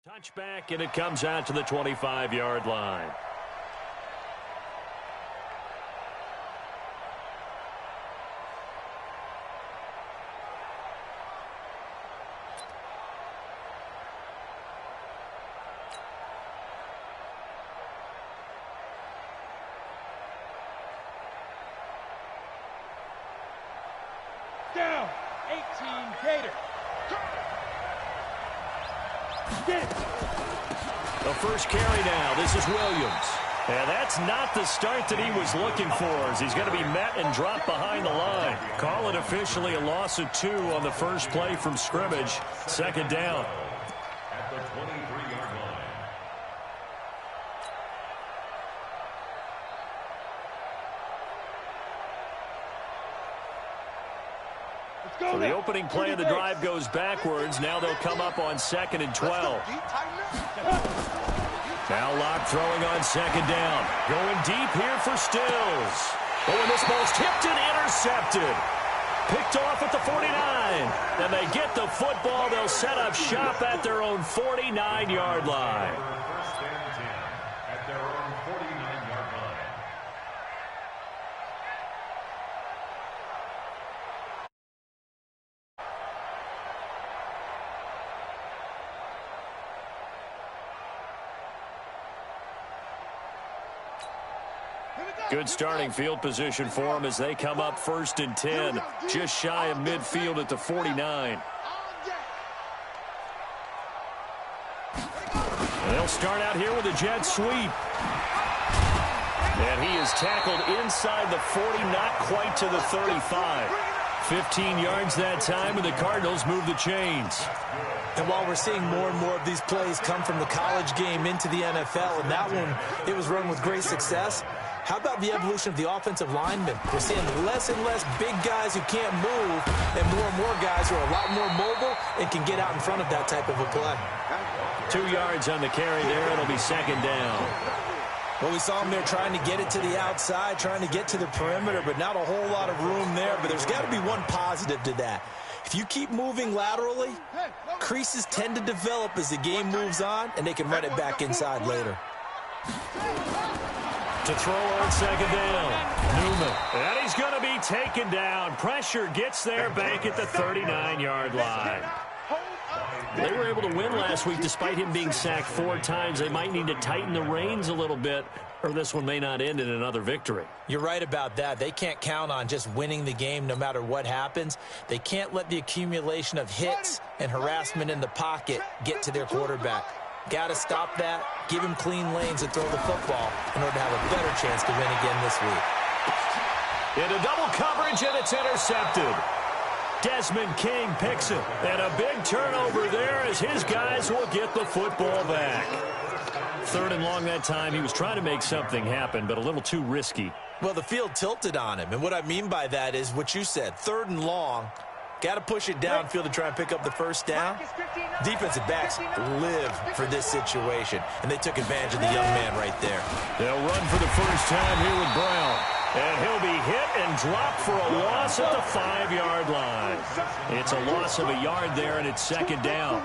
Touchback, and it comes out to the 25-yard line. Down, 18 Gator. The first carry now. This is Williams. And that's not the start that he was looking for, as he's going to be met and dropped behind the line. Call it officially a loss of 2 on the first play from scrimmage. Second down. At the 23-yard line. So the opening play of the drive goes backwards. Now they'll come up on 2nd and 12. Now Locke throwing on 2nd down. Going deep here for Stills. Oh, and this ball's tipped and intercepted. Picked off at the 49. And they get the football. They'll set up shop at their own 49-yard line. First and 10 at their own 49-yard line. Good starting field position for them as they come up 1st and 10, just shy of midfield at the 49. And they'll start out here with a jet sweep. And he is tackled inside the 40, not quite to the 35. 15 yards that time, and the Cardinals move the chains. And while we're seeing more and more of these plays come from the college game into the NFL, and that one, it was run with great success, how about the evolution of the offensive linemen? We're seeing less and less big guys who can't move and more guys who are a lot more mobile and can get out in front of that type of a play. 2 yards on the carry there. It'll be 2nd down. Well, we saw him there trying to get it to the outside, trying to get to the perimeter, but not a whole lot of room there. But there's got to be one positive to that. If you keep moving laterally, creases tend to develop as the game moves on, and they can run it back inside later. To throw on 2nd down, Newman. And he's going to be taken down. Pressure gets there back at the 39-yard line. They were able to win last week despite him being sacked 4 times. They might need to tighten the reins a little bit, or this one may not end in another victory. You're right about that. They can't count on just winning the game no matter what happens. They can't let the accumulation of hits and harassment in the pocket get to their quarterback. Got to stop that, give him clean lanes and throw the football in order to have a better chance to win again this week. Into double coverage, and it's intercepted. Desmond King picks it. And a big turnover there as his guys will get the football back. 3rd and long that time. He was trying to make something happen, but a little too risky. Well, the field tilted on him, and what I mean by that is what you said, 3rd and long. Got to push it downfield to try and pick up the first down. Defensive backs live for this situation, and they took advantage of the young man right there. They'll run for the first time here with Brown. And he'll be hit and dropped for a loss at the 5-yard line. It's a loss of a yard there, and it's 2nd down.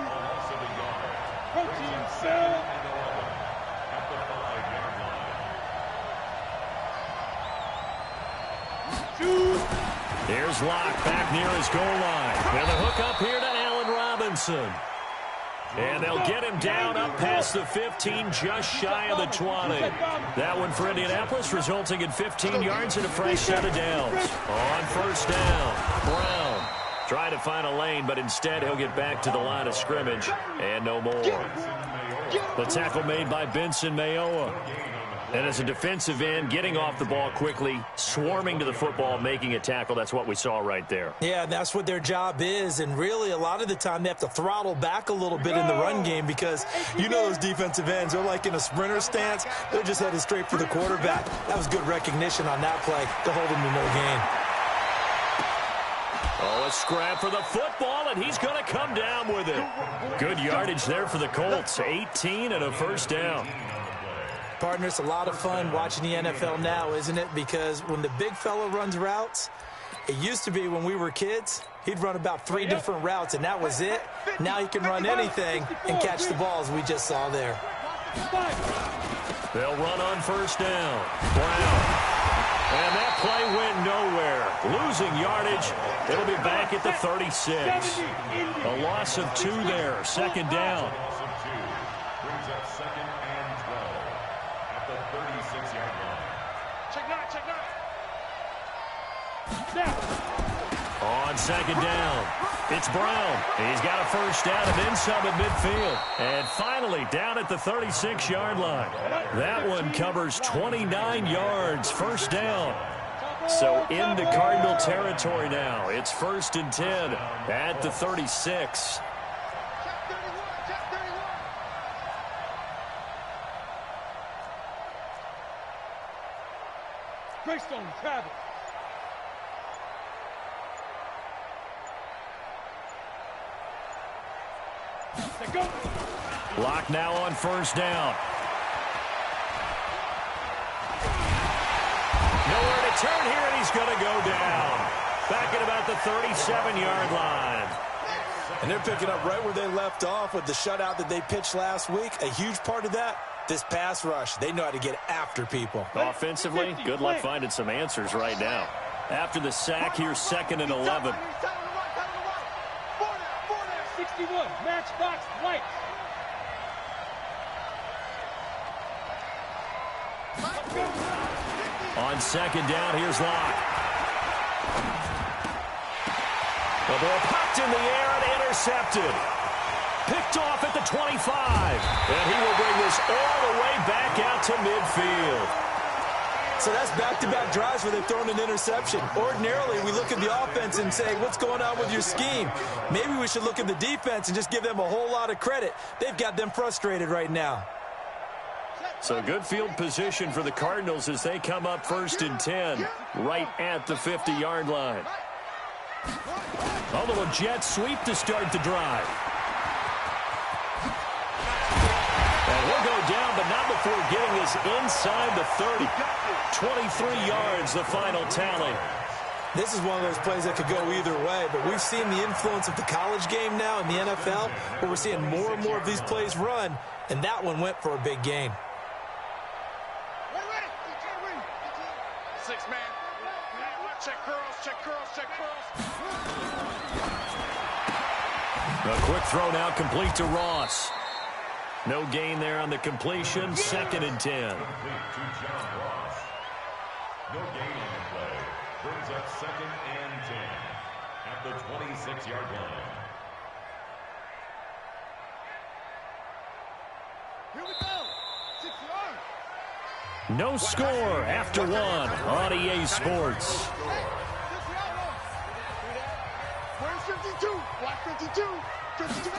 Here's Locke back near his goal line. And the hook up here to Allen Robinson. And they'll get him down up past the 15, just shy of the 20. That one for Indianapolis, resulting in 15 yards and a fresh set of downs. On 1st down, Brown trying to find a lane, but instead he'll get back to the line of scrimmage and no more. The tackle made by Benson Mayowa. And as a defensive end, getting off the ball quickly, swarming to the football, making a tackle. That's what we saw right there. Yeah, that's what their job is. And really, a lot of the time, they have to throttle back a little bit in the run game because you know those defensive ends, they're like in a sprinter stance. They're just headed straight for the quarterback. That was good recognition on that play to hold him to no gain. Oh, a scrap for the football, and he's going to come down with it. Good yardage there for the Colts. 18 and a first down. Partner, it's a lot of fun watching the NFL now, isn't it? Because when the big fella runs routes, It used to be when we were kids, he'd run about 3 different routes, and that was it. Now he can run anything and catch the balls we just saw there. They'll run on first down. Brown. And that play went nowhere. Losing yardage. It'll be back at the 36. A loss of 2 there. Second down. Loss of 2 brings up second and 12 at the 36-yard line. Snap. On second down, it's Brown. He's got a first down and then some at midfield. And finally down at the 36-yard line. That one covers 29 yards, first down. So into Cardinal territory now. It's 1st and 10 at the 36. Greystone travel. Go. Lock now on first down. Nowhere to turn here, and he's going to go down. Back at about the 37-yard line. And they're picking up right where they left off with the shutout that they pitched last week. A huge part of that, this pass rush. They know how to get after people. Offensively, good luck finding some answers right now. After the sack, here's 2nd and 11. 61, matchbox white. On second down, here's Locke. The ball popped in the air and intercepted. Picked off at the 25. And he will bring this all the way back out to midfield. So that's back-to-back drives where they've thrown an interception. Ordinarily, we look at the offense and say, what's going on with your scheme? Maybe we should look at the defense and just give them a whole lot of credit. They've got them frustrated right now. So good field position for the Cardinals as they come up 1st and 10, right at the 50-yard line. A little jet sweep to start the drive. And he'll go down, but not before getting this inside the 30. 23 yards, the final tally. This is one of those plays that could go either way, but we've seen the influence of the college game now in the NFL, where we're seeing more and more of these plays run, and that one went for a big gain. 6 man. Check curls, check curls, check curls. A quick throw now complete to Ross. No gain there on the completion. 2nd and 10. Complete to John Ross. No gain on the play. Brings up 2nd and 10 at the 26-yard line. Here we go. 6 yards. No score after 1 on EA Sports. Where's 52? Black 52. 52.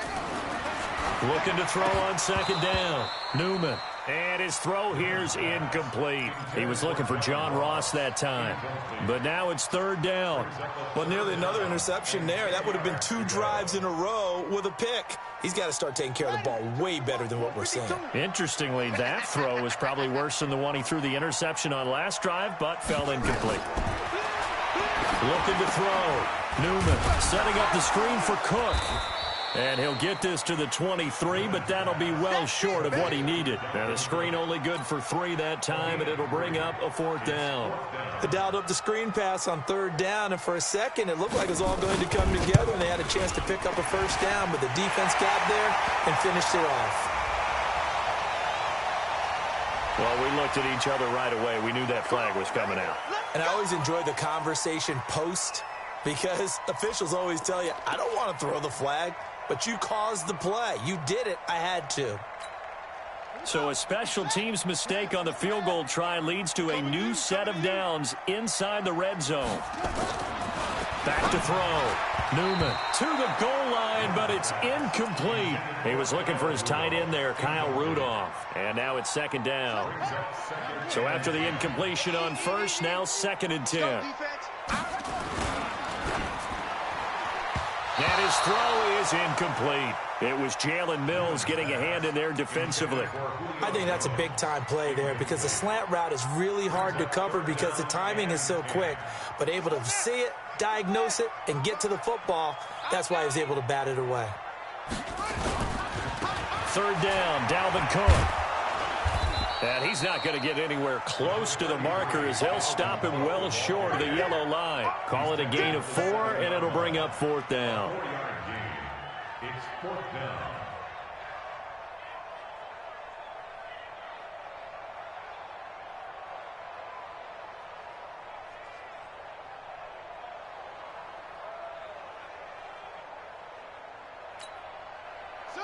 Looking to throw on second down. Newman. And his throw here's incomplete. He was looking for John Ross that time. But now it's 3rd down. Well, nearly another interception there. That would have been 2 drives in a row with a pick. He's got to start taking care of the ball way better than what we're seeing. Interestingly, that throw was probably worse than the one he threw the interception on last drive, but fell incomplete. Looking to throw. Newman setting up the screen for Cook. And he'll get this to the 23, but that'll be well short of what he needed. And the screen only good for 3 that time, and it'll bring up a 4th down. They dialed up the screen pass on 3rd down, and for a second, it looked like it was all going to come together, and they had a chance to pick up a first down, but the defense got there and finished it off. Well, we looked at each other right away. We knew that flag was coming out. And I always enjoy the conversation post, because officials always tell you, I don't want to throw the flag. But you caused the play. You did it. I had to. So a special teams mistake on the field goal try leads to a new set of downs inside the red zone. Back to throw. Newman to the goal line, but it's incomplete. He was looking for his tight end there, Kyle Rudolph. And now it's 2nd down. So after the incompletion on 1st, now 2nd and 10. And his throw is incomplete. It was Jalen Mills getting a hand in there defensively. I think that's a big-time play there because the slant route is really hard to cover because the timing is so quick. But able to see it, diagnose it, and get to the football. That's why he was able to bat it away. Third down, Dalvin Cook. And he's not going to get anywhere close to the marker as they'll stop him well short of the yellow line. Call it a gain of 4, and it'll bring up fourth down. It's fourth down.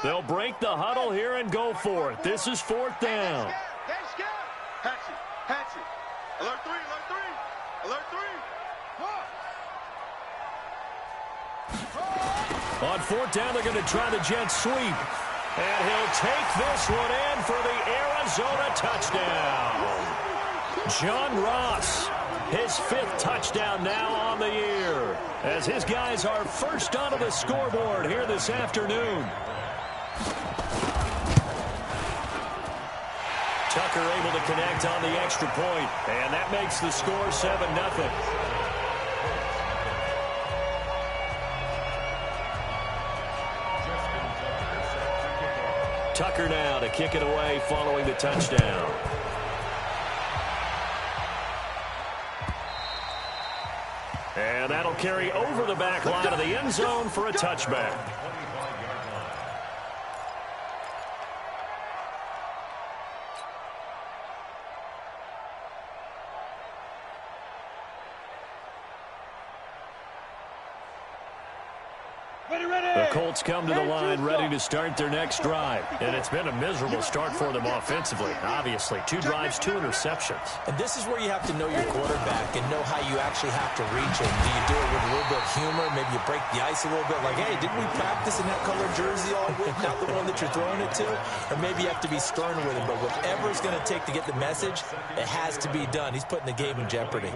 They'll break the huddle here and go for it. This is fourth down. Hatchet. Alert 3, alert 3. On fourth down, they're going to try the jet sweep. And he'll take this one in for the Arizona touchdown. John Ross, his 5th touchdown now on the year, as his guys are first onto the scoreboard here this afternoon. Tucker able to connect on the extra point, and that makes the score 7-0. Tucker now to kick it away following the touchdown. And that'll carry over the back line of the end zone for a touchback. The Colts come to the line ready to start their next drive. And it's been a miserable start for them offensively. Obviously, 2 drives, 2 interceptions. And this is where you have to know your quarterback and know how you actually have to reach him. Do you do it with a little bit of humor? Maybe you break the ice a little bit like, hey, didn't we practice in that colored jersey all week? Not the one that you're throwing it to? Or maybe you have to be stern with him. But whatever it's going to take to get the message, it has to be done. He's putting the game in jeopardy.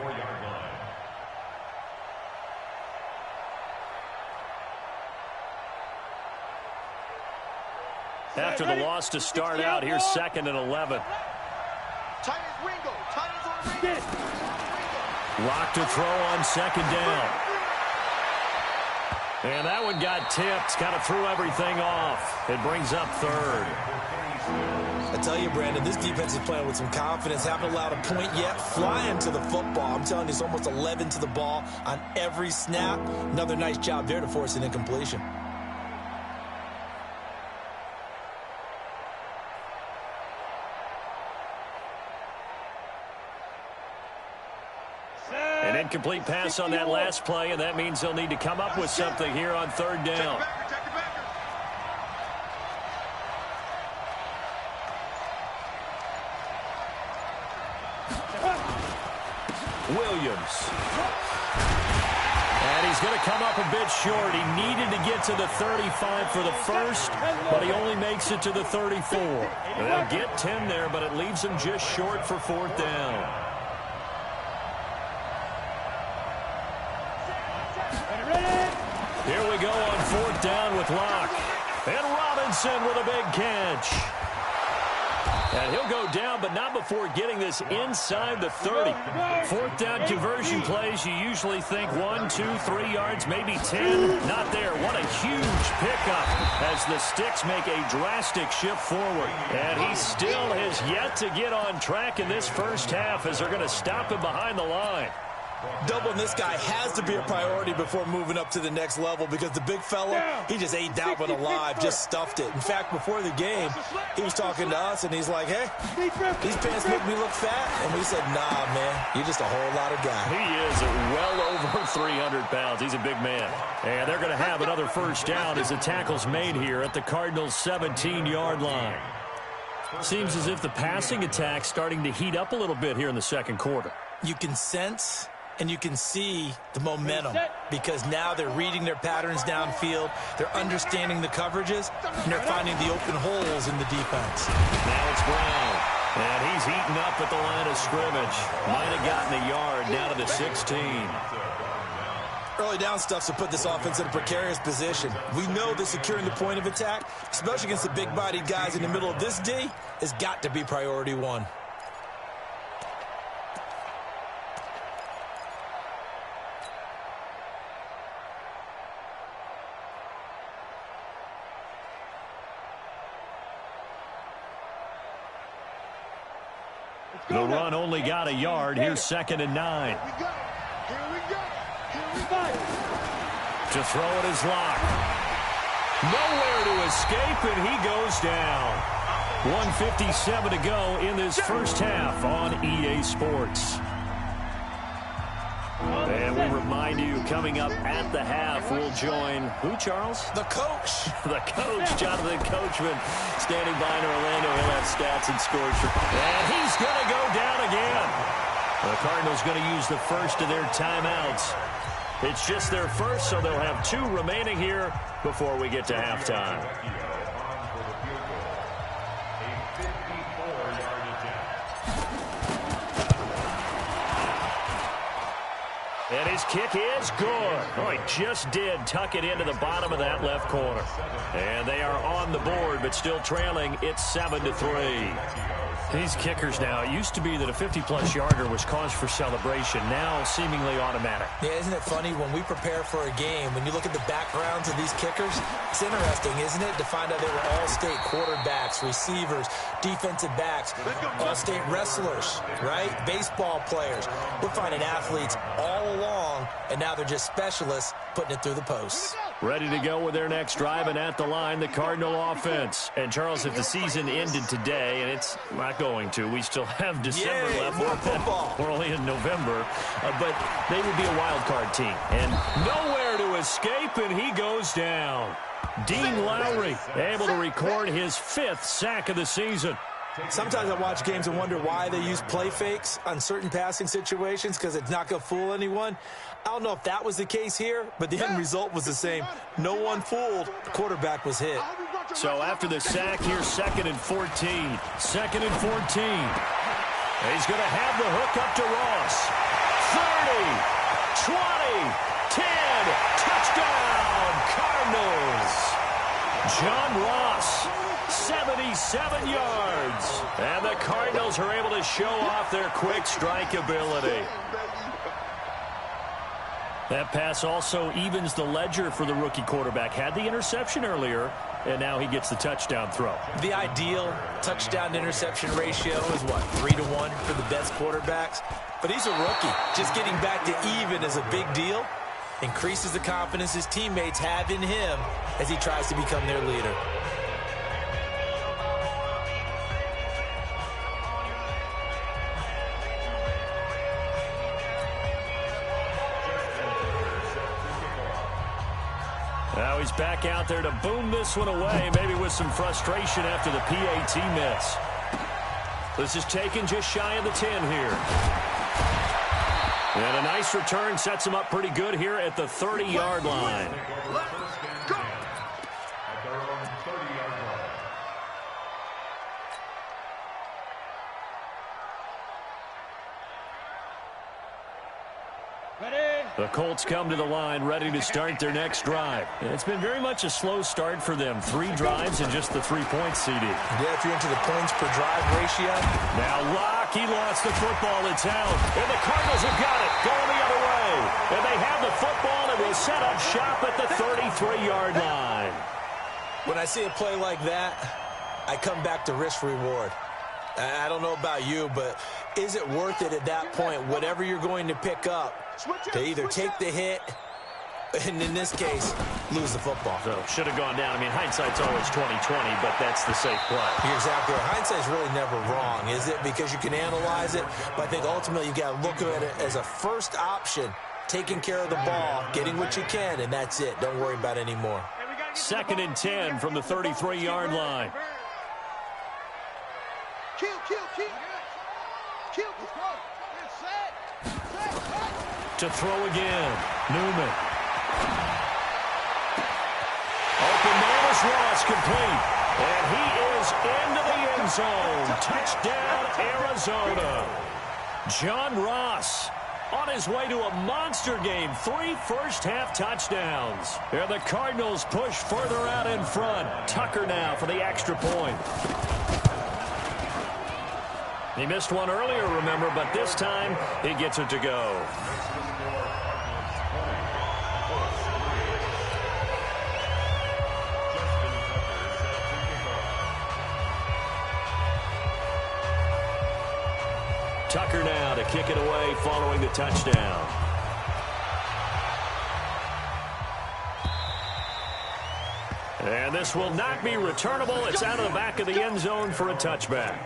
After the loss to start out, here's 2nd and 11. Lock to throw on 2nd down. And that one got tipped, kind of threw everything off. It brings up 3rd. I tell you, Brandon, this defense is playing with some confidence. Haven't allowed a point yet. Flying to the football. I'm telling you, it's almost 11 to the ball on every snap. Another nice job there to force an incompletion. An incomplete pass on that last play, and that means they'll need to come up with something here on 3rd down. Williams. And he's going to come up a bit short. He needed to get to the 35 for the first, but he only makes it to the 34. They'll get 10 there, but it leaves him just short for 4th down. Here we go on 4th down with Locke. And Robinson with a big catch. And he'll go down, but not before getting this inside the 30. 4th down conversion plays, you usually think 1, 2, 3 yards, maybe 10. Not there. What a huge pickup as the Sticks make a drastic shift forward. And he still has yet to get on track in this first half as they're going to stop him behind the line. Doubling this guy has to be a priority before moving up to the next level because the big fella, he just ate that one alive, just stuffed it. In fact, before the game, he was talking to us, and he's like, hey, these pants make me look fat. And we said, nah, man, you're just a whole lot of guy. He is well over 300 pounds. He's a big man. And they're going to have another first down as the tackle's made here at the Cardinals' 17-yard line. Seems as if the passing attack's starting to heat up a little bit here in the second quarter. You can sense and you can see the momentum because now they're reading their patterns downfield, they're understanding the coverages, and they're finding the open holes in the defense. Now it's Brown, and he's eaten up at the line of scrimmage. Might have gotten a yard down to the 16. Early down stuff to put this offense in a precarious position. We know that securing the point of attack, especially against the big-bodied guys in the middle of this D, has got to be priority one. The run only got a yard. Here's 2nd and 9. To throw it is Locke. Nowhere to escape, and he goes down. 1:57 to go in this first half on EA Sports. And we remind you, coming up at the half, we'll join who, Charles? The coach. The coach, Jonathan Coachman, standing by in Orlando. He'll have stats and scores. And he's going to go down again. The Cardinals going to use the first of their timeouts. It's just their first, so they'll have 2 remaining here before we get to halftime. And his kick is good. Oh, he just did tuck it into the bottom of that left corner. And they are on the board, but still trailing. It's 7-3. These kickers now, it used to be that a 50-plus yarder was cause for celebration. Now seemingly automatic. Yeah, isn't it funny when we prepare for a game, when you look at the backgrounds of these kickers, it's interesting, isn't it, to find out they were all-state quarterbacks, receivers, defensive backs, all-state wrestlers, right? Baseball players. We're finding athletes all along, and now they're just specialists putting it through the posts. Ready to go with their next drive, and at the line, the Cardinal offense. And, Charles, if the season ended today, and it's not going to, we still have December left. More football. We're only in November. But they would be a wild card team. And nowhere to escape, and he goes down. Dean Lowry able to record his 5th sack of the season. Sometimes I watch games and wonder why they use play fakes on certain passing situations, because it's not going to fool anyone. I don't know if that was the case here, but the end result was the same. No one fooled. The quarterback was hit. So after the sack, here's 2nd and 14. 2nd and 14. He's going to have the hook up to Ross. 30, 20, 10. Touchdown, Cardinals. John Ross, 77 yards. And the Cardinals are able to show off their quick strike ability. That pass also evens the ledger for the rookie quarterback. Had the interception earlier, and now he gets the touchdown throw. The ideal touchdown-interception ratio is, what, 3-to-1 for the best quarterbacks? But he's a rookie. Just getting back to even is a big deal. Increases the confidence his teammates have in him as he tries to become their leader. Now he's back out there to boom this one away, maybe with some frustration after the PAT miss. This is taken just shy of the 10 here. And a nice return sets him up pretty good here at the 30-yard line. The Colts come to the line, ready to start their next drive. It's been very much a slow start for them. 3 drives and just the 3 points, CD. Yeah, if you're into the points per drive ratio. Now Locke, he lost the football. It's out. And the Cardinals have got it, going the other way. And they have the football and will set up shop at the 33-yard line. When I see a play like that, I come back to risk-reward. I don't know about you, but is it worth it at that point, whatever you're going to pick up, to either take the hit, and in this case, lose the football? So should have gone down. I mean, hindsight's always 20/20, but that's the safe play. You're exactly right. Hindsight's really never wrong, is it? Because you can analyze it, but I think ultimately you got to look at it as a first option, taking care of the ball, getting what you can, and that's it. Don't worry about it anymore. 2nd and 10 from the 33-yard line. To throw again, Newman. Open man is Ross, complete. And he is into the end zone. Touchdown, Arizona. John Ross on his way to a monster game. 3 first-half touchdowns. And the Cardinals push further out in front. Tucker now for the extra point. He missed one earlier, remember, but this time he gets it to go. Tucker now to kick it away following the touchdown. And this will not be returnable. It's out of the back of the end zone for a touchback.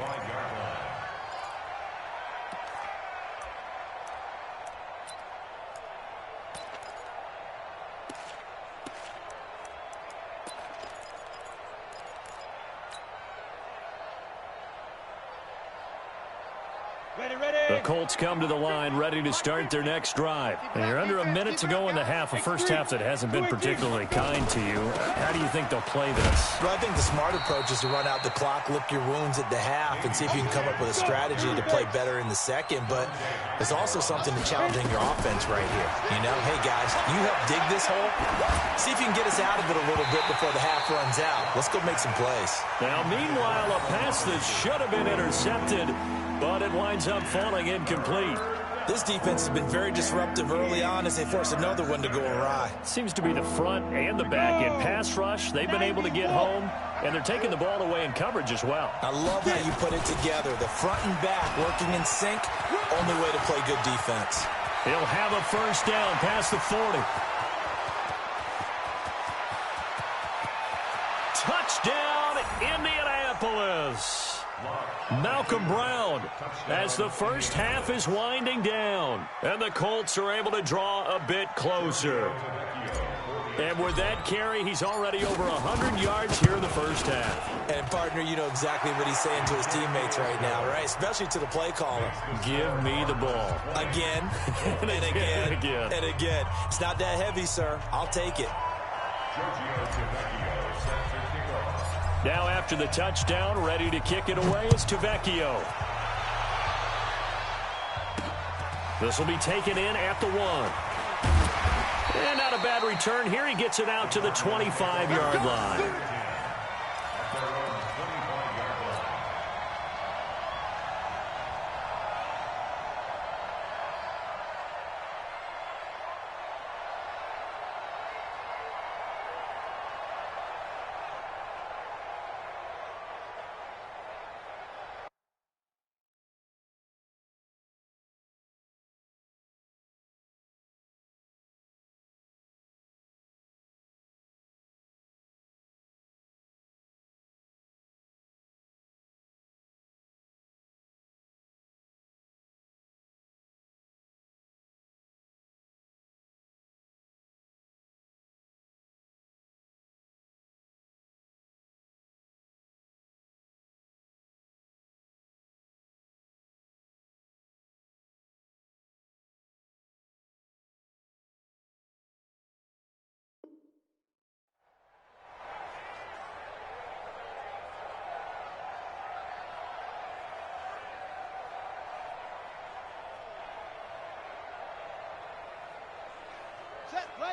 The Colts come to the line ready to start their next drive. And you're under a minute to go in the half, a first half that hasn't been particularly kind to you. How do you think they'll play this? Well, I think the smart approach is to run out the clock, lick your wounds at the half, and see if you can come up with a strategy to play better in the second. But there's also something to challenging your offense right here. You know, hey, guys, you help dig this hole. See if you can get us out of it a little bit before the half runs out. Let's go make some plays. Now, meanwhile, a pass that should have been intercepted, but it winds up falling incomplete. This defense has been very disruptive early on as they force another one to go awry. Seems to be the front and the back in pass rush. They've been able to get home, and they're taking the ball away in coverage as well. I love how you put it together. The front and back working in sync. Only way to play good defense. He'll have a first down past the 40. Touchdown, Indianapolis. Malcolm Brown as the first half is winding down. And the Colts are able to draw a bit closer. And with that carry, he's already over 100 yards here in the first half. And, partner, you know exactly what he's saying to his teammates right now, right? Especially to the play caller. Give me the ball. Again, and again, and again. It's not that heavy, sir. I'll take it. Now after the touchdown, ready to kick it away is Vecchio. This will be taken in at the 1. And not a bad return here. He gets it out to the 25-yard line.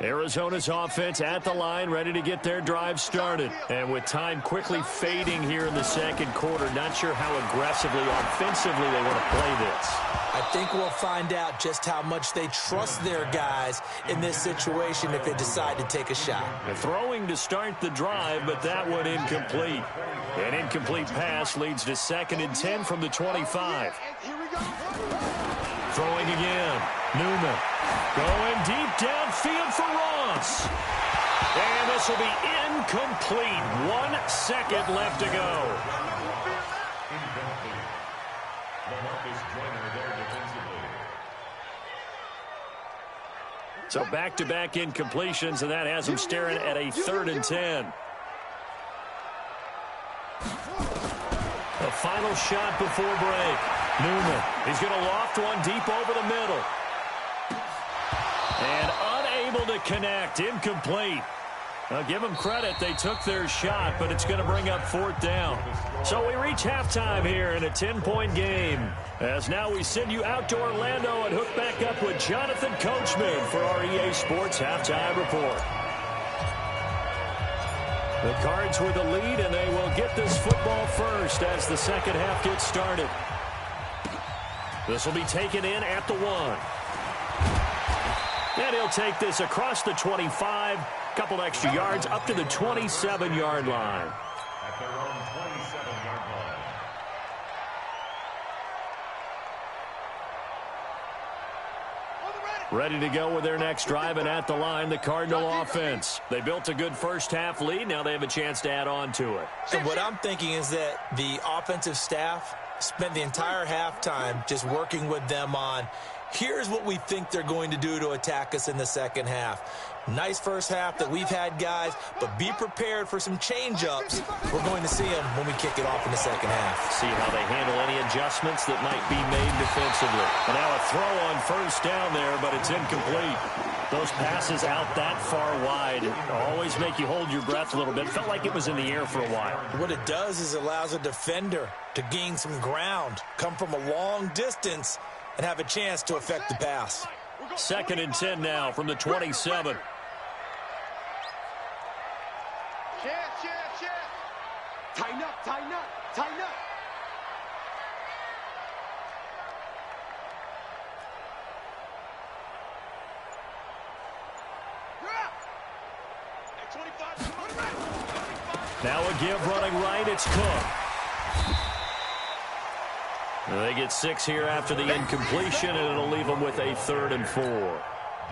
Arizona's offense at the line, ready to get their drive started. And with time quickly fading here in the second quarter, not sure how aggressively, offensively they want to play this. I think we'll find out just how much they trust their guys in this situation if they decide to take a shot. The throwing to start the drive, but that one incomplete. An incomplete pass leads to 2nd and 10 from the 25. Throwing again. Newman going deep downfield for Ross. And this will be incomplete. 1 second left to go. So back-to-back incompletions, and that has him staring at a 3rd and 10. The final shot before break. Newman, he's going to loft one deep over the middle. And unable to connect, incomplete. I'll give them credit, they took their shot, but it's going to bring up 4th down. So we reach halftime here in a 10-point game. As now we send you out to Orlando and hook back up with Jonathan Coachman for our EA Sports Halftime Report. The Cards with the lead, and they will get this football first as the second half gets started. This will be taken in at the 1. And he'll take this across the 25, couple extra yards up to the 27-yard line. At their own 27-yard line. Ready to go with their next drive, and at the line, the Cardinal offense. They built a good first-half lead. Now they have a chance to add on to it. And what I'm thinking is that the offensive staff spent the entire halftime just working with them on, here's what we think they're going to do to attack us in the second half. Nice first half that we've had, guys, but be prepared for some change-ups. We're going to see them when we kick it off in the second half. See how they handle any adjustments that might be made defensively. And now a throw on first down there, but it's incomplete. Those passes out that far wide always make you hold your breath a little bit. Felt like it was in the air for a while. What it does is it allows a defender to gain some ground, come from a long distance, and have a chance to affect the pass. 2nd and 10 now from the 27. Tighten up, tighten up, tighten up. Now a give running right, it's Cook. They get 6 here after the incompletion, and it'll leave them with a 3rd and 4.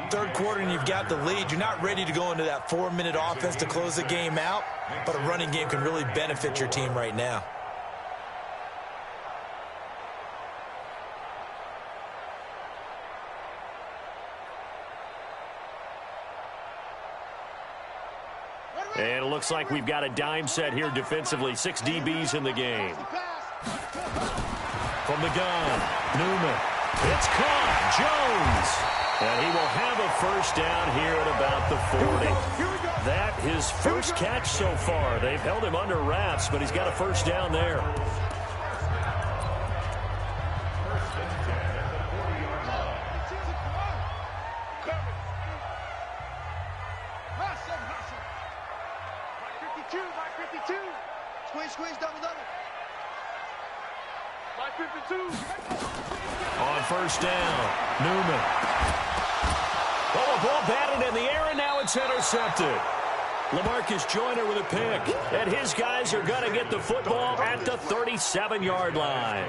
Third quarter and you've got the lead. You're not ready to go into that 4-minute offense to close the game out, but a running game can really benefit your team right now. And it looks like we've got a dime set here defensively. 6 DBs in the game. From the gun, Newman. It's caught. Jones. And he will have a first down here at about the 40. That his first catch so far. They've held him under wraps, but he's got a first down there. Squeeze, double. On first down, Newman. Oh, a ball batted in the air, and now it's intercepted. LaMarcus Joyner with a pick, and his guys are going to get the football at the 37-yard line.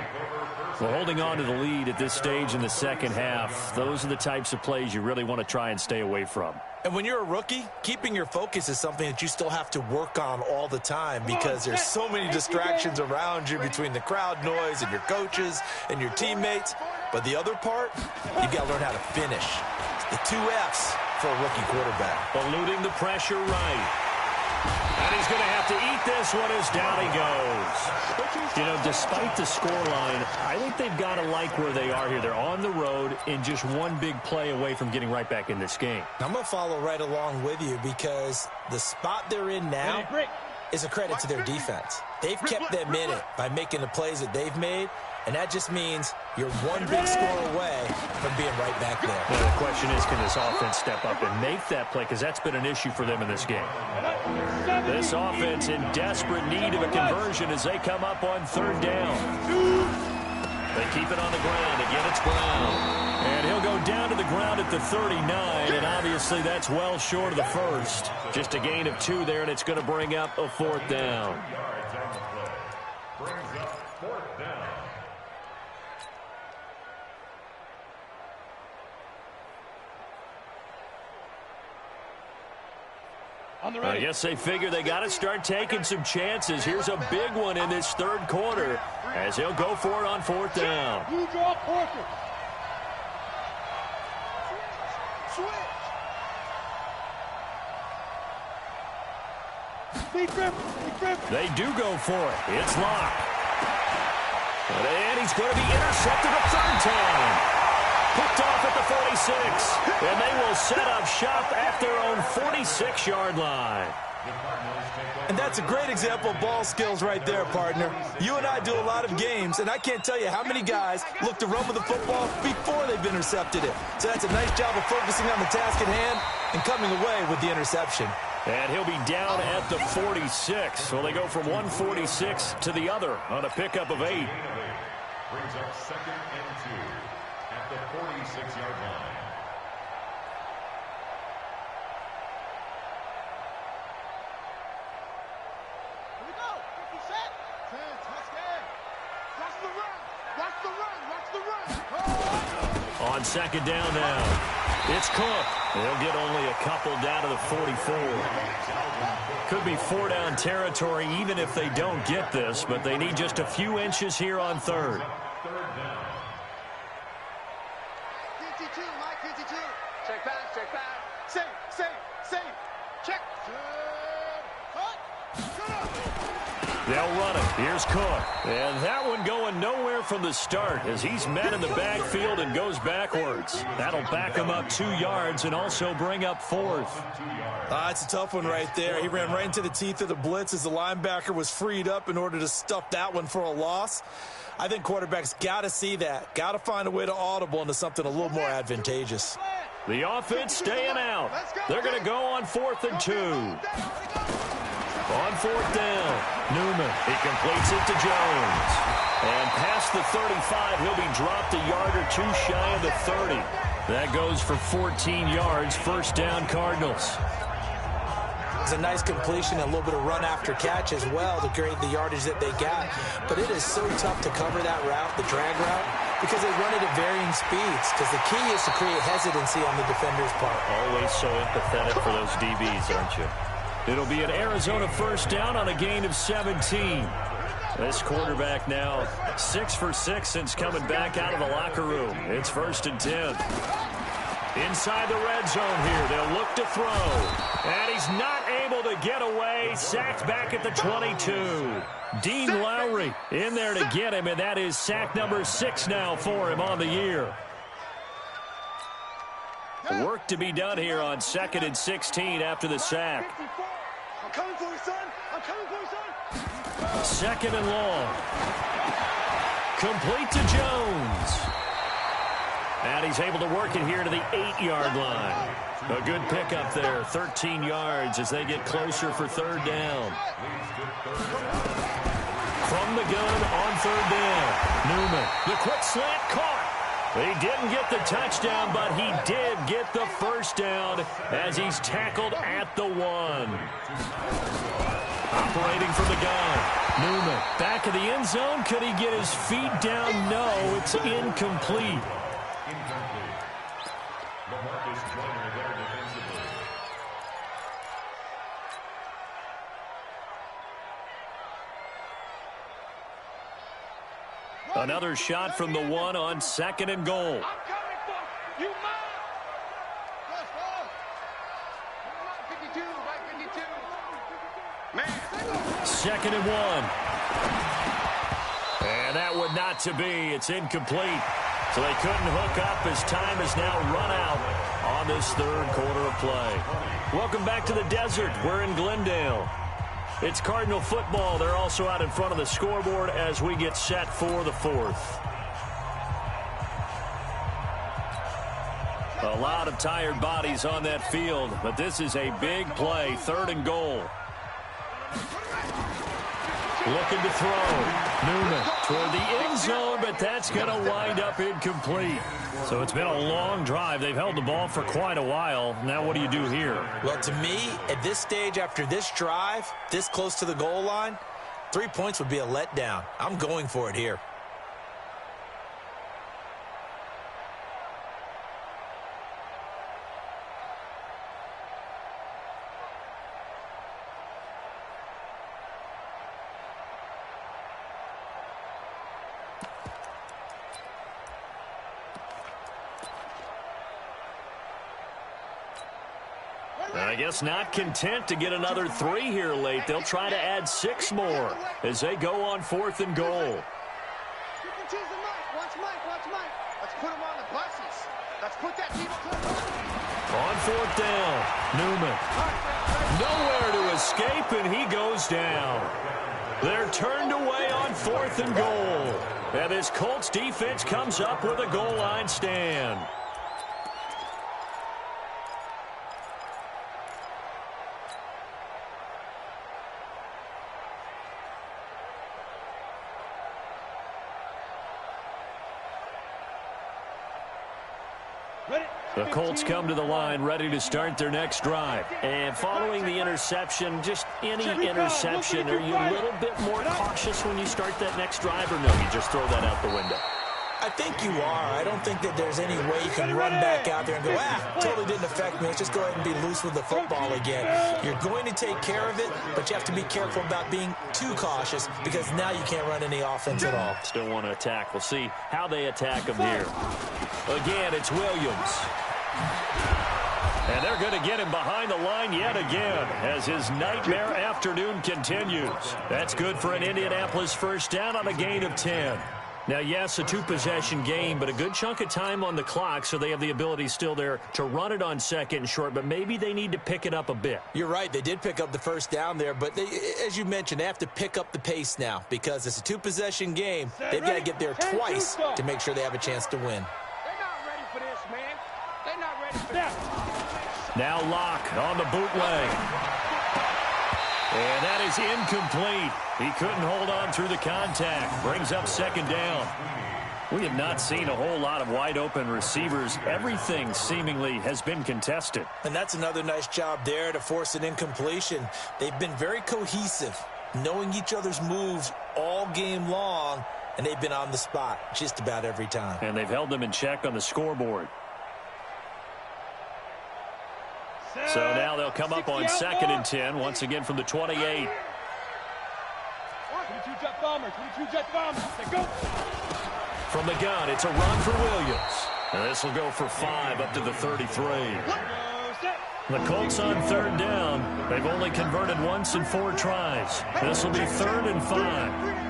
Well, holding on to the lead at this stage in the second half, those are the types of plays you really want to try and stay away from. And when you're a rookie, keeping your focus is something that you still have to work on all the time because there's so many distractions around you between the crowd noise and your coaches and your teammates. But the other part, you've got to learn how to finish. The 2 F's for a rookie quarterback. Eluding the pressure right. And he's going to have to eat this one as down he goes. You know, despite the scoreline, I think they've got to like where they are here. They're on the road and just one big play away from getting right back in this game. I'm going to follow right along with you because the spot they're in now is a credit to their defense. They've kept them in it by making the plays that they've made, and that just means you're one big score away from being right back there. Well, the question is, can this offense step up and make that play? Because that's been an issue for them in this game. This offense in desperate need of a conversion as they come up on 3rd down. They keep it on the ground. Again, it's Brown. And he'll go down to the ground at the 39, and obviously that's well short of the first. Just a gain of 2 there, and it's going to bring up a 4th down. Brings up 4th down. I guess they figure they got to start taking some chances. Here's a big one in this 3rd quarter as he'll go for it on 4th down. They do go for it. It's locked. And he's going to be intercepted a 3rd time. Picked off at the 46, and they will set up shop at their own 46-yard line. And that's a great example of ball skills right there, partner. You and I do a lot of games, and I can't tell you how many guys look to run with the football before they've intercepted it. So that's a nice job of focusing on the task at hand and coming away with the interception. And he'll be down at the 46. So they go from 146 to the other on a pickup of 8. Brings up 2nd and 2 at the 46-yard line. Here we go. 50 set. 10, touchdown. Watch the run. Watch the run. Watch the run. On on second down now. It's Cook. They'll get only a couple down to the 44. Could be 4-down territory even if they don't get this, but they need just a few inches here on third. 52, Mike, 52. Check back. Safe. Check. They'll run it. Here's Cook. And that one going nowhere from the start as he's met in the backfield and goes backwards. That'll back him up 2 yards and also bring up fourth. It's a tough one right there. He ran right into the teeth of the blitz as the linebacker was freed up in order to stuff that one for a loss. I think quarterbacks got to see that. Got to find a way to audible into something a little more advantageous. The offense staying out. They're going to go on 4th and 2. On 4th down, Newman. He completes it to Jones. And past the 35, he'll be dropped a yard or 2 shy of the 30. That goes for 14 yards. First down, Cardinals. It's a nice completion, a little bit of run after catch as well to create the yardage that they got. But it is so tough to cover that route, the drag route, because they run it at varying speeds. Because the key is to create hesitancy on the defender's part. Always so empathetic for those DBs, aren't you? It'll be an Arizona first down on a gain of 17. This quarterback now 6 for 6 since coming back out of the locker room. It's 1st and 10. Inside the red zone here. They'll look to throw. And he's not able to get away. Sacked back at the 22. Dean Lowry in there to get him, and that is sack number 6 now for him on the year. Work to be done here on 2nd and 16 after the sack. I'm coming for you, son. 2nd and long. Complete to Jones. And he's able to work it here to the 8-yard line. A good pickup there, 13 yards as they get closer for 3rd down. From the gun on 3rd down, Newman. The quick slant caught. He didn't get the touchdown, but he did get the first down as he's tackled at the 1. Operating from the gun, Newman. Back of the end zone. Could he get his feet down? No, it's incomplete. Another shot from the 1 on 2nd and goal. I'm coming for you, man. 52, right 52. Man. 2nd and 1. And that would not to be. It's incomplete. So they couldn't hook up as time has now run out on this 3rd quarter of play. Welcome back to the desert. We're in Glendale. It's Cardinal football. They're also out in front of the scoreboard as we get set for the 4th. A lot of tired bodies on that field, but this is a big play. 3rd and goal. Looking to throw. Newman toward the end zone, but that's going to wind up incomplete. So it's been a long drive. They've held the ball for quite a while. Now what do you do here? Well, to me, at this stage, after this drive, this close to the goal line, 3 points would be a letdown. I'm going for it here. I guess not content to get another 3 here late. They'll try to add 6 more as they go on 4th and goal. Watch Mike. Let's put him on the buses. Let's put that team On 4th down, Newman. Nowhere to escape, and he goes down. They're turned away on 4th and goal. And this Colts defense comes up with a goal line stand. The Colts come to the line ready to start their next drive. And following the interception, just any interception, are you a little bit more cautious when you start that next drive, or no, you just throw that out the window? I think you are. I don't think that there's any way you can run back out there and go, totally didn't affect me. Let's just go ahead and be loose with the football again. You're going to take care of it, but you have to be careful about being too cautious because now you can't run any offense at all. Still want to attack. We'll see how they attack him here. Again, it's Williams. And they're going to get him behind the line yet again as his nightmare afternoon continues. That's good for an Indianapolis first down on a gain of 10. Now, yes, a two-possession game, but a good chunk of time on the clock, so they have the ability still there to run it on second and short, but maybe they need to pick it up a bit. You're right. They did pick up the first down there, but as you mentioned, they have to pick up the pace now because it's a two-possession game. They've got to get there twice to make sure they have a chance to win. They're not ready for this, man. They're not ready for this. Now Locke on the bootleg. And that is incomplete. He couldn't hold on through the contact. Brings up second down. We have not seen a whole lot of wide-open receivers. Everything seemingly has been contested. And that's another nice job there to force an incompletion. They've been very cohesive, knowing each other's moves all game long, and they've been on the spot just about every time. And they've held them in check on the scoreboard. So now they'll come up on second and 10, once again from the 28. 22 jet bomber, 22 jet bomber. Go. From the gun, it's a run for Williams. And this will go for 5 up to the 33. The Colts on third down. They've only converted once in 4 tries. This will be 3rd and 5.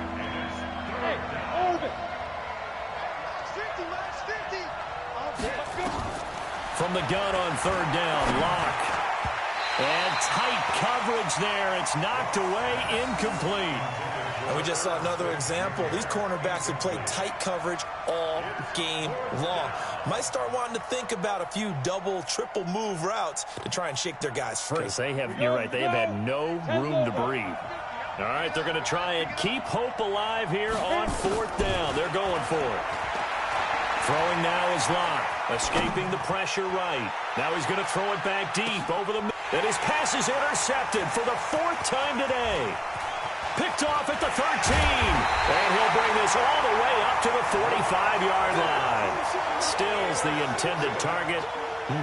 From the gun on third down, Locke. And tight coverage there. It's knocked away, incomplete. And we just saw another example. These cornerbacks have played tight coverage all game long. Might start wanting to think about a few double, triple move routes to try and shake their guys free. They have, you're right, they have had no room to breathe. All right, they're going to try and keep hope alive here on 4th down. They're going for it. Throwing now is Locke, escaping the pressure right. Now he's going to throw it back deep over the middle. And his pass is intercepted for the 4th time today. Picked off at the 13. And he'll bring this all the way up to the 45-yard line. Stills the intended target.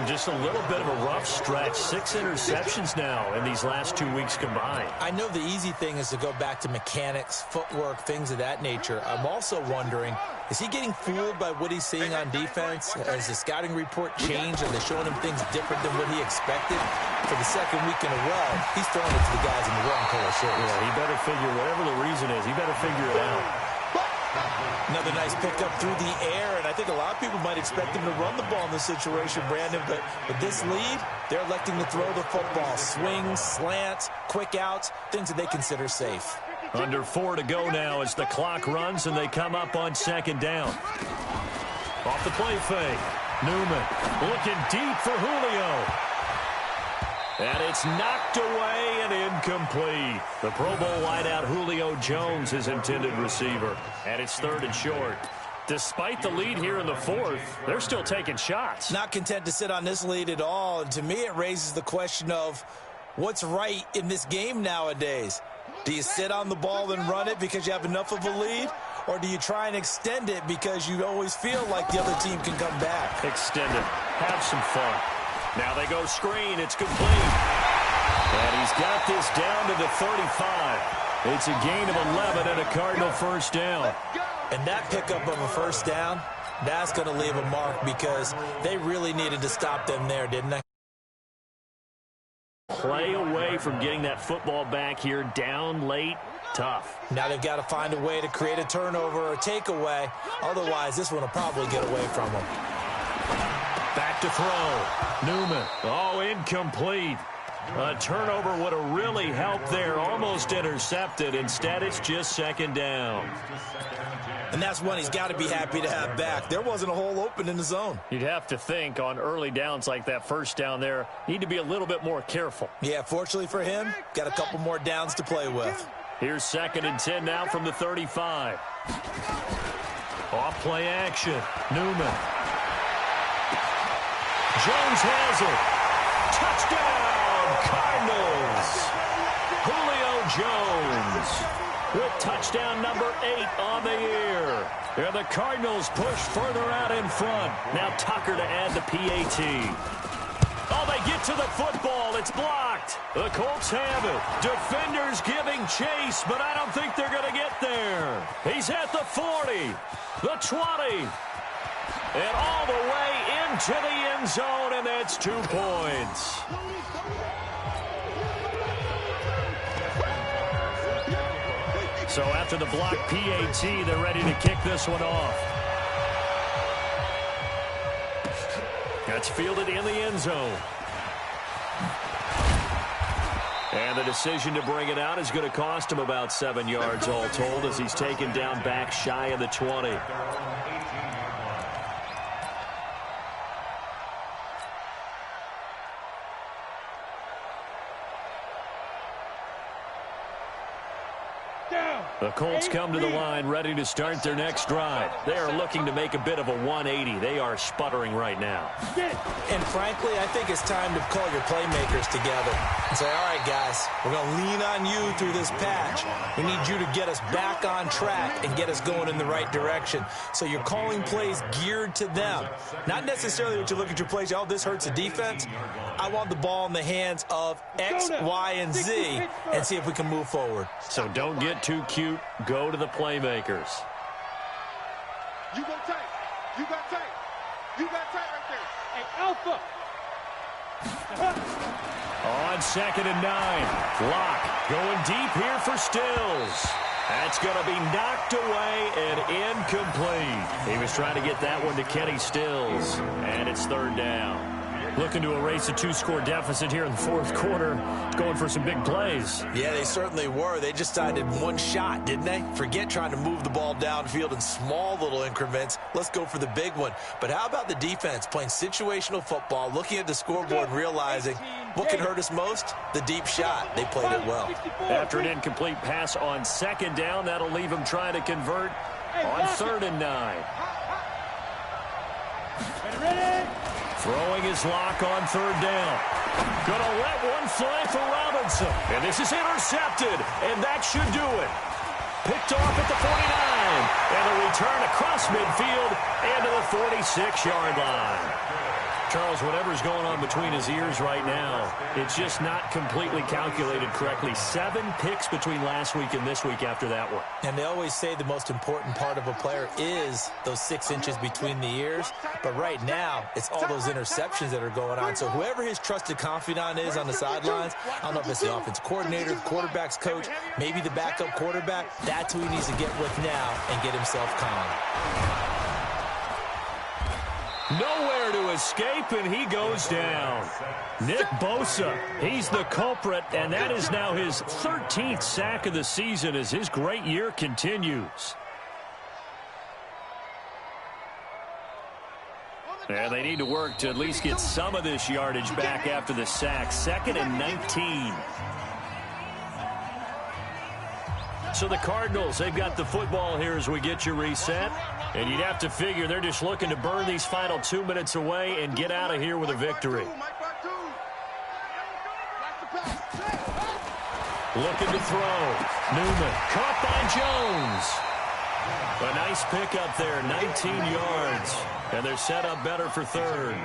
Just a little bit of a rough stretch. 6 interceptions now in these last 2 weeks combined. I know the easy thing is to go back to mechanics, footwork, things of that nature. I'm also wondering, is he getting fooled by what he's seeing on defense? Has the scouting report changed? Are they showing him things different than what he expected? For the 2nd week in a row, he's throwing it to the guys in the wrong color shirts. Yeah, he better figure, whatever the reason is, he better figure it out. Another nice pickup through the air, and I think a lot of people might expect him to run the ball in this situation, Brandon, but with this lead, they're electing to throw the football. Swings, slants, quick outs, things that they consider safe. Under 4 to go now as the clock runs and they come up on 2nd down. Off the play fake. Newman looking deep for Julio. And it's knocked away and incomplete. The Pro Bowl wideout Julio Jones, his intended receiver. And it's 3rd and short. Despite the lead here in the 4th, they're still taking shots. Not content to sit on this lead at all. And to me, it raises the question of what's right in this game nowadays. Do you sit on the ball and run it because you have enough of a lead? Or do you try and extend it because you always feel like the other team can come back? Extend it. Have some fun. Now they go screen. It's complete. And he's got this down to the 35. It's a gain of 11 and a Cardinal first down. And that pickup of a first down, that's going to leave a mark because they really needed to stop them there, didn't they? Play away from getting that football back here down late. Tough. Now they've got to find a way to create a turnover or takeaway. Otherwise, this one will probably get away from them. Back to throw. Newman. Oh, incomplete. A turnover would have really helped there. Almost intercepted. Instead, it's just 2nd down. And that's one he's got to be happy to have back. There wasn't a hole open in the zone. You'd have to think on early downs like that first down there, need to be a little bit more careful. Yeah, fortunately for him, got a couple more downs to play with. Here's 2nd and 10 now from the 35. Off play action. Newman. Jones has it. Touchdown, Cardinals. Julio Jones. with touchdown number 8 on the year. And the Cardinals push further out in front. Now Tucker to add the PAT. Oh, they get to the football. It's blocked. The Colts have it. Defenders giving chase, but I don't think they're going to get there. He's at the 40, the 20, and all the way into the end zone, and that's 2 points. So after the block PAT, they're ready to kick this one off. That's fielded in the end zone. And the decision to bring it out is going to cost him about 7 yards all told as he's taken down back shy of the 20. The Colts come to the line ready to start their next drive. They are looking to make a bit of a 180. They are sputtering right now. And frankly, I think it's time to call your playmakers together and say, all right, guys, we're going to lean on you through this patch. We need you to get us back on track and get us going in the right direction. So you're calling plays geared to them. Not necessarily what you look at your plays, oh, this hurts the defense. I want the ball in the hands of X, Y, and Z and see if we can move forward. So don't get too cute. Go to the playmakers. You go tight. You got tight. You got tight right there. Hey, Alpha. On 2nd and 9. Lock going deep here for Stills. That's going to be knocked away and incomplete. He was trying to get that one to Kenny Stills, and it's 3rd down. Looking to erase a 2-score deficit here in the 4th quarter. Going for some big plays. Yeah, they certainly were. They just decided one shot, didn't they? Forget trying to move the ball downfield in small little increments. Let's go for the big one. But how about the defense playing situational football, looking at the scoreboard and realizing what can hurt us most? The deep shot. They played it well. After an incomplete pass on 2nd down, that'll leave him trying to convert on 3rd and 9. Throwing his lock on 3rd down. Gonna let one fly for Robinson. And this is intercepted. And that should do it. Picked off at the 49. And a return across midfield and to the 46-yard line. Charles, whatever's going on between his ears right now, it's just not completely calculated correctly. 7 picks between last week and this week after that one. And they always say the most important part of a player is those 6 inches between the ears. But right now, it's all those interceptions that are going on. So whoever his trusted confidant is on the sidelines, I don't know if it's the offensive coordinator, the quarterback's coach, maybe the backup quarterback, that's who he needs to get with now and get himself calm. Nowhere to escape, and he goes down. Nick Bosa, he's the culprit, and that is now his 13th sack of the season as his great year continues. And they need to work to at least get some of this yardage back after the sack. 2nd and 19. So the Cardinals, they've got the football here as we get you reset. And you'd have to figure they're just looking to burn these final 2 minutes away and get out of here with a victory. Looking to throw. Newman caught by Jones. A nice pickup there, 19 yards. And they're set up better for 3rd.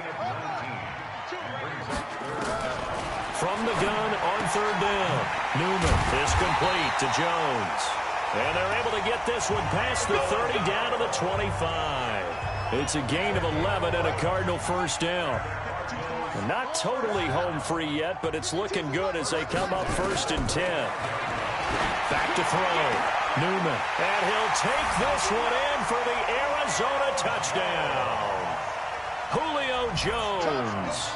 From the gun on 3rd down. Newman is complete to Jones. And they're able to get this one past the 30 down to the 25. It's a gain of 11 and a Cardinal 1st down. Not totally home free yet, but it's looking good as they come up 1st and 10. Back to throw. Newman. And he'll take this one in for the Arizona touchdown. Julio Jones.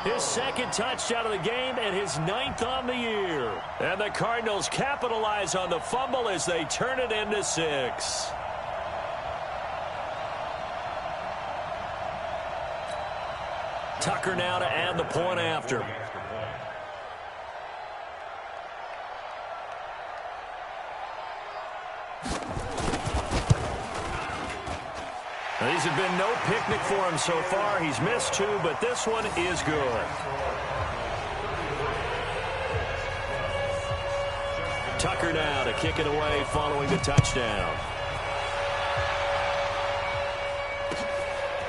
His 2nd touchdown of the game and his 9th on the year. And the Cardinals capitalize on the fumble as they turn it into 6. Tucker now to add the point after. These have been no picnic for him so far. He's missed 2, but this one is good. Tucker now to kick it away following the touchdown.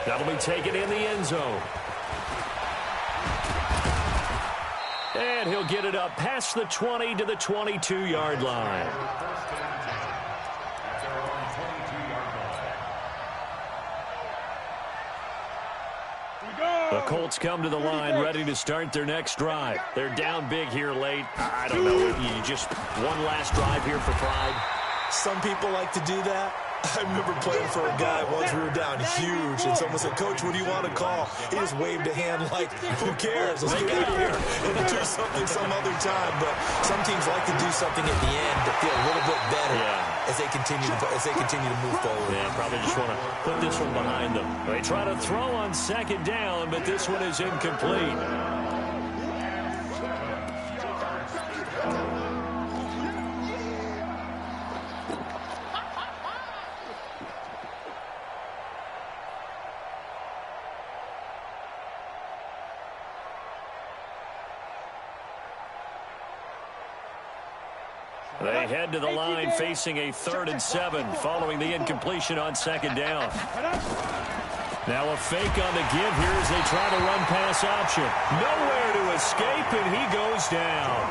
That'll be taken in the end zone. And he'll get it up past the 20 to the 22-yard line. The Colts come to the line ready to start their next drive. They're down big here late. I don't know. You just one last drive here for pride. Some people like to do that. I remember playing for a guy once. We were down huge, and someone said, "Coach, what do you want to call?" He just waved a hand like, "Who cares? Let's get out of here and do something some other time." But some teams like to do something at the end to feel a little bit better as they continue to move forward. Yeah, probably just want to put this one behind them. They try to throw on second down, but this one is incomplete. They head to the line facing a 3rd and 7 following the incompletion on second down. Now a fake on the give here as they try to run pass option. Nowhere to escape, and he goes down.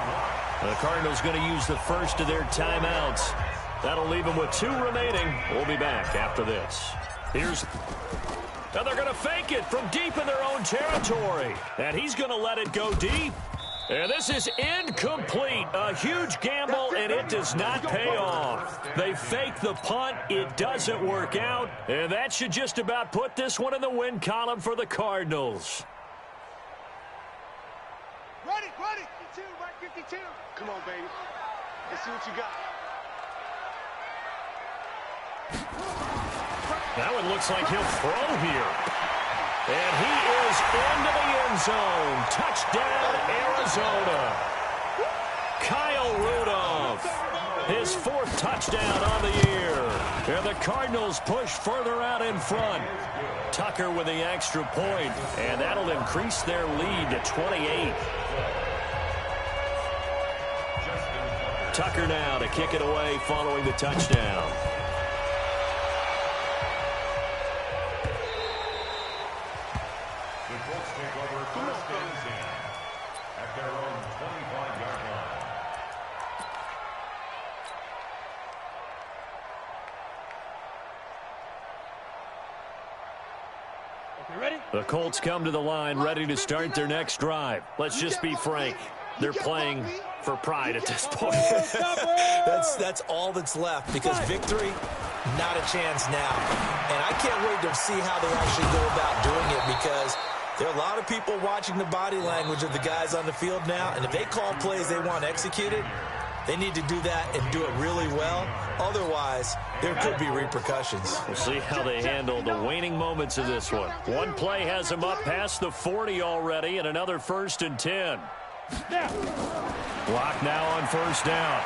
The Cardinals going to use the first of their timeouts. That'll leave them with 2 remaining. We'll be back after this. Now they're going to fake it from deep in their own territory. And he's going to let it go deep. And this is incomplete. A huge gamble, and it does not pay off. They fake the punt. It doesn't work out. And that should just about put this one in the win column for the Cardinals. Ready, 52, right 52. Come on, baby. Let's see what you got. That one looks like he'll throw here. And he is into the end zone. Touchdown, Arizona. Kyle Rudolph, his 4th touchdown on the year. And the Cardinals push further out in front. Tucker with the extra point, and that'll increase their lead to 28. Tucker now to kick it away following the touchdown. The Colts come to the line ready to start their next drive. Let's just be frank. They're playing for pride at this point. That's all that's left, because victory, not a chance now. And I can't wait to see how they actually go about doing it, because there are a lot of people watching the body language of the guys on the field now, and if they call plays they want executed, they need to do that and do it really well. Otherwise, there could be repercussions. We'll see how they handle the waning moments of this one. One play has them up past the 40 already, and another 1st and 10. Block now on first down.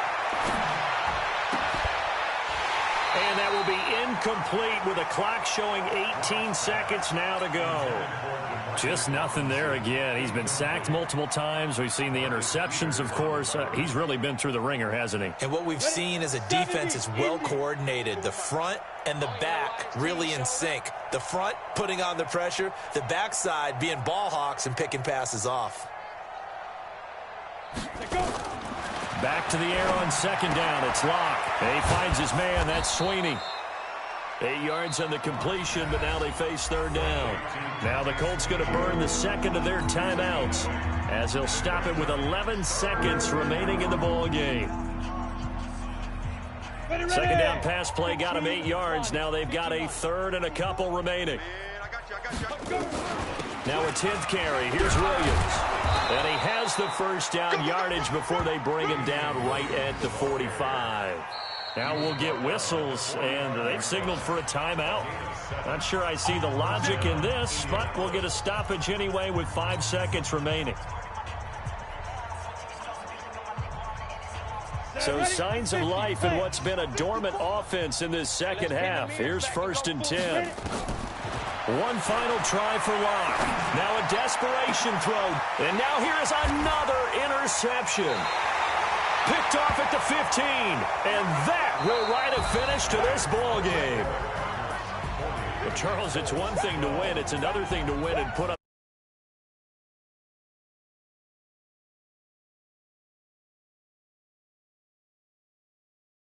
And that will be incomplete with a clock showing 18 seconds now to go. Just nothing there again. He's been sacked multiple times. We've seen the interceptions, of course. He's really been through the ringer, hasn't he? And what we've seen is a defense that's well coordinated. The front and the back really in sync. The front putting on the pressure, the backside being ball hawks and picking passes off. Back to the air on second down. It's Locke. And he finds his man. That's Sweeney. 8 yards on the completion, but now they face 3rd down. Now the Colts going to burn the second of their timeouts as they'll stop it with 11 seconds remaining in the ball game. Second down pass play got him 8 yards. Now they've got a 3rd and a couple remaining. Now a 10th carry. Here's Williams. And he has the first down yardage before they bring him down right at the 45. Now we'll get whistles, and they've signaled for a timeout. Not sure I see the logic in this, but we'll get a stoppage anyway with 5 seconds remaining. So signs of life in what's been a dormant offense in this second half. Here's 1st and 10. One final try for Locke. Now a desperation throw. And now here is another interception. Picked off at the 15. And that will write a finish to this ball game. Well, Charles, it's one thing to win. It's another thing to win and put up